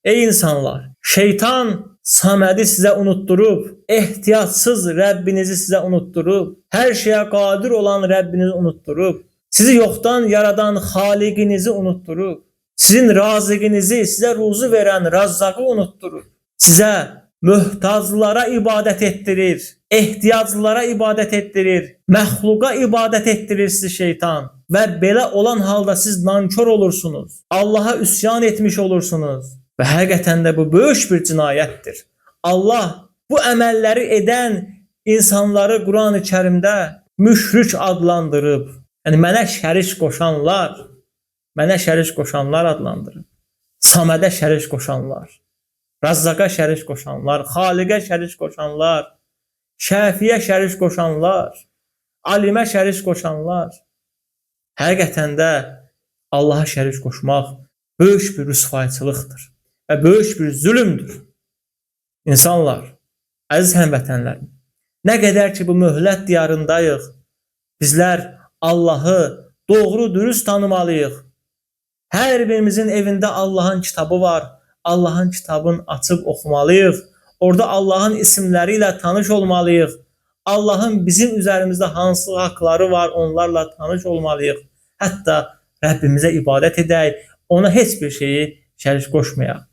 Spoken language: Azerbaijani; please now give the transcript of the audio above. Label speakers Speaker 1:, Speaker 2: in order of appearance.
Speaker 1: Ey insanlar, şeytan Samədi sizə unutturub, ehtiyatsız Rəbbinizi sizə unutturub, hər şeyə qadir olan Rəbbinizi unutturub, sizi yoxdan yaradan Xaliqinizi unutturub, sizin razıqinizi, sizə ruzu verən Razzaqı unutturub, sizə möhtaclara ibadət etdirir, ehtiyaclılara ibadət etdirir, məxluqa ibadət etdirir sizi şeytan və belə olan halda siz nankor olursunuz, Allaha üsyan etmiş olursunuz və həqiqətən də bu böyük bir cinayətdir. Allah bu əməlləri edən insanları Quran-ı Kərimdə müşrik adlandırıb, yəni mənə şərik qoşanlar adlandırıb, Samədə şərik qoşanlar, Razzaqa şərik qoşanlar, Xaliqə şərik qoşanlar, Şəfiyə şərik qoşanlar, Alimə şərik qoşanlar. Həqiqətən də Allaha şərik qoşmaq böyük bir rüsvayçılıqdır və böyük bir zülümdür. İnsanlar, əziz həmvətənlərim, nə qədər ki bu möhlət diyarındayıq, bizlər Allahı doğru dürüst tanımalıyıq. Hər birimizin evində Allahın kitabı var. Allahın kitabını açıb oxumalıyıq. Orada Allahın isimləri ilə tanış olmalıyıq. Allahın bizim üzərimizdə hansı haqları var, onlarla tanış olmalıyıq. Hətta Rəbbimizə ibadət edək, ona heç bir şeyi şərik qoşmayaq.